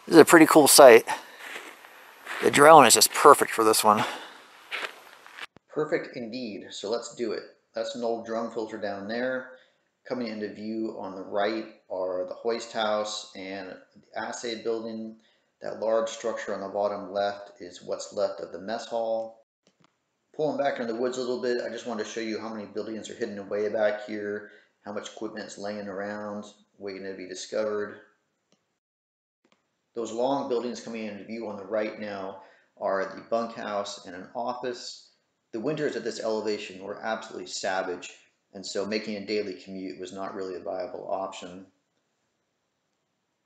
This is a pretty cool site. The drone is just perfect for this one. Perfect indeed. So let's do it. That's an old drum filter down there. Coming into view on the right are the hoist house and the assay building. That large structure on the bottom left is what's left of the mess hall. Pulling back into the woods a little bit, I just wanted to show you how many buildings are hidden away back here, how much equipment is laying around, waiting to be discovered. Those long buildings coming into view on the right now are the bunkhouse and an office. The winters at this elevation were absolutely savage, and so making a daily commute was not really a viable option.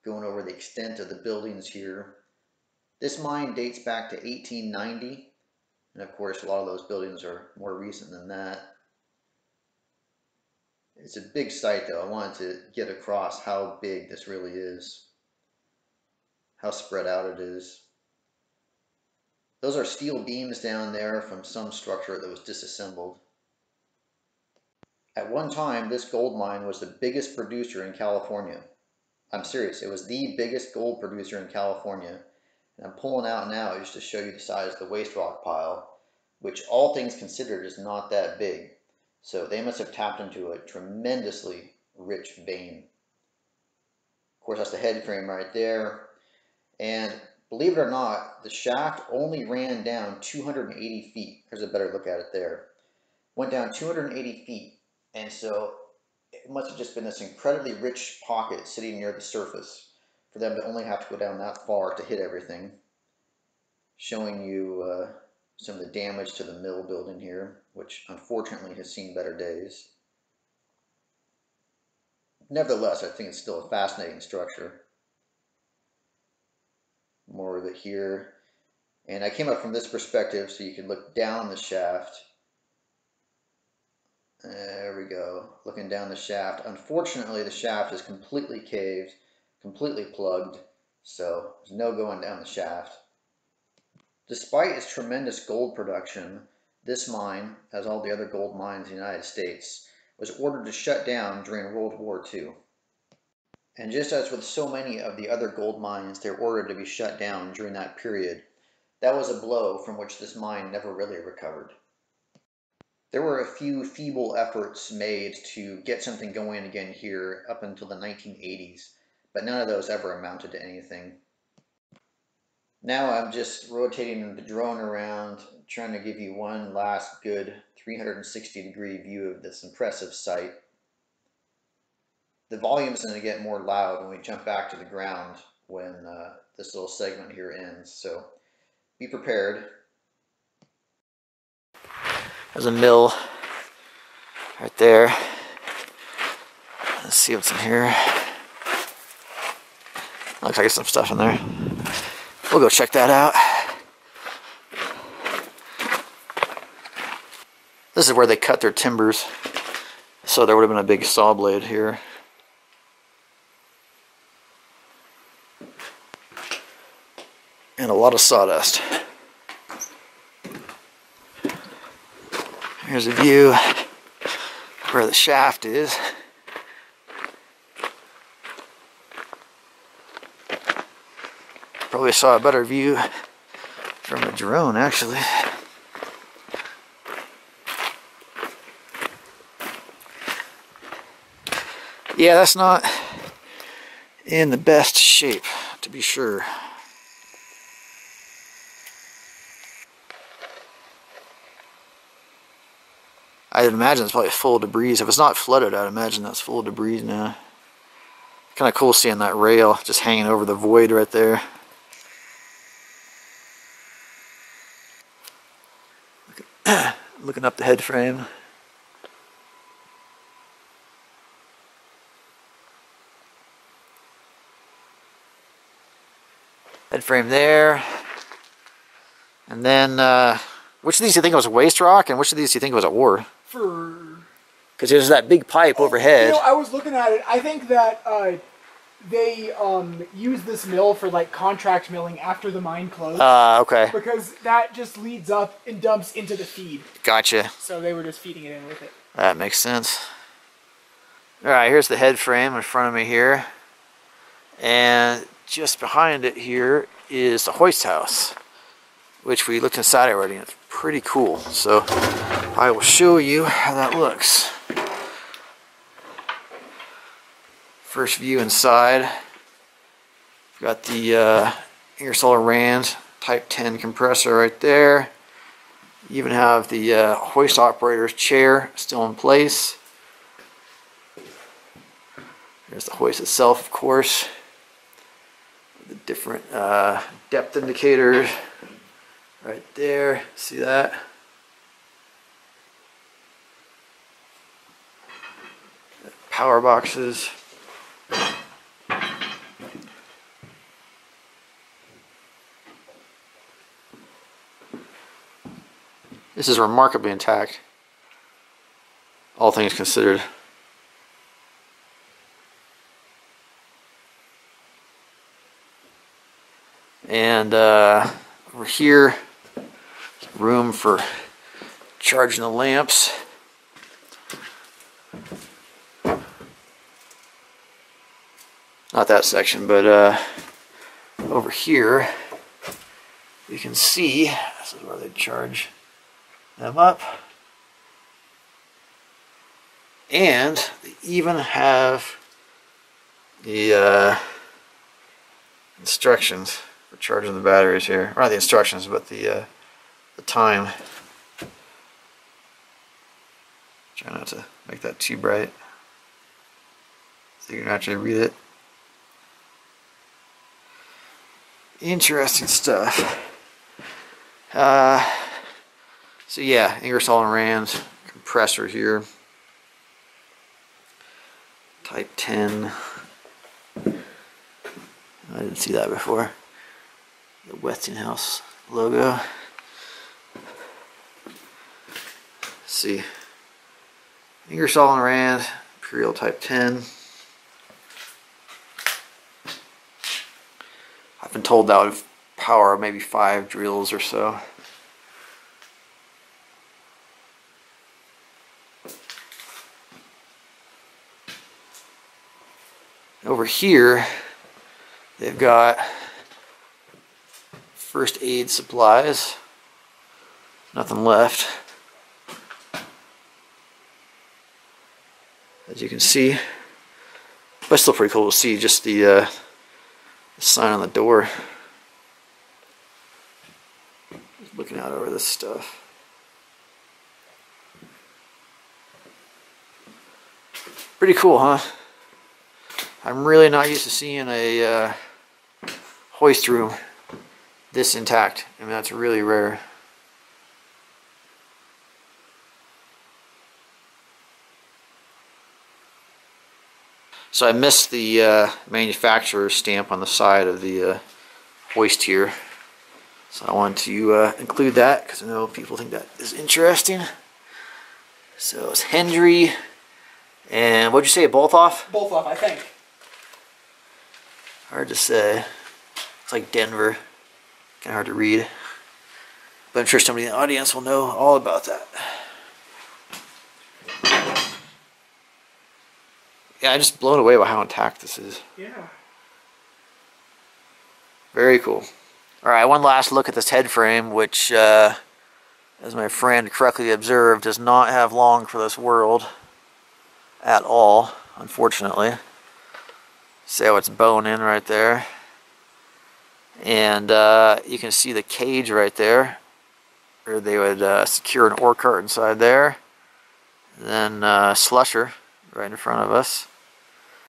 Going over the extent of the buildings here. This mine dates back to 1890, and of course a lot of those buildings are more recent than that. It's a big site though. I wanted to get across how big this really is, how spread out it is. Those are steel beams down there from some structure that was disassembled. At one time, this gold mine was the biggest producer in California. I'm serious, it was the biggest gold producer in California. And I'm pulling out now just to show you the size of the waste rock pile, which all things considered is not that big. So they must have tapped into a tremendously rich vein. Of course, that's the head frame right there. And believe it or not, the shaft only ran down 280 feet. Here's a better look at it there. Went down 280 feet. And so it must have just been this incredibly rich pocket sitting near the surface for them to only have to go down that far to hit everything. Showing you some of the damage to the mill building here, which unfortunately has seen better days. Nevertheless, I think it's still a fascinating structure. More of it here. And I came up from this perspective so you can look down the shaft. There we go, looking down the shaft. Unfortunately, the shaft is completely caved, completely plugged, so there's no going down the shaft. Despite its tremendous gold production, this mine, as all the other gold mines in the United States, was ordered to shut down during World War II. And just as with so many of the other gold mines, they were ordered to be shut down during that period. That was a blow from which this mine never really recovered. There were a few feeble efforts made to get something going again here up until the 1980s, but none of those ever amounted to anything. Now I'm just rotating the drone around, trying to give you one last good 360-degree view of this impressive site. The volume's going to get more loud when we jump back to the ground when this little segment here ends, so be prepared. There's a mill right there. Let's see what's in here. Looks like there's some stuff in there. We'll go check that out. This is where they cut their timbers. So there would have been a big saw blade here. And a lot of sawdust. Here's a view where the shaft is. Probably saw a better view from the drone, actually. Yeah, that's not in the best shape, to be sure. I'd imagine it's probably full of debris. If it's not flooded, I'd imagine that's full of debris now. Kind of cool seeing that rail just hanging over the void right there. Looking up the head frame. Head frame there. And then, which of these do you think was waste rock, and which of these do you think was ore? Because there's that big pipe overhead. You know, I was looking at it. I think that they use this mill for like contract milling after the mine closed. Okay. Because that just leads up and dumps into the feed. Gotcha. So they were just feeding it in with it. That makes sense. All right, here's the head frame in front of me here. And just behind it here is the hoist house, which we looked inside already, and it's pretty cool. So I will show you how that looks. First view inside. Got the Ingersoll Rand Type 10 compressor right there. You even have the hoist operator's chair still in place. There's the hoist itself, of course. The different depth indicators right there. See that? Power boxes. This is remarkably intact, all things considered. And over here, room for charging the lamps. Not that section, but over here, you can see, this is where they charge them up. And they even have the instructions for charging the batteries here. Or not the instructions, but the time. Try not to make that too bright so you can actually read it. Interesting stuff. So yeah, Ingersoll Rand compressor here. Type 10. I didn't see that before. The Westinghouse logo. Let's see. Ingersoll Rand Imperial Type 10. I've been told that would power maybe 5 drills or so. Over here, they've got first aid supplies. Nothing left, as you can see. But still pretty cool to see just the sign on the door. Just looking out over this stuff. Pretty cool, huh? I'm really not used to seeing a hoist room this intact. I mean, that's really rare. So I missed the manufacturer's stamp on the side of the hoist here. So I wanted to include that because I know people think that is interesting. So it's Hendry. And what'd you say, both off? Both off, I think. Hard to say. It's like Denver. Kind of hard to read. But I'm sure somebody in the audience will know all about that. Yeah, I'm just blown away by how intact this is. Yeah. Very cool. Alright, one last look at this head frame, which, as my friend correctly observed, does not have long for this world at all, unfortunately. See how it's bone in right there. And you can see the cage right there, where they would secure an ore cart inside there. And then slusher right in front of us.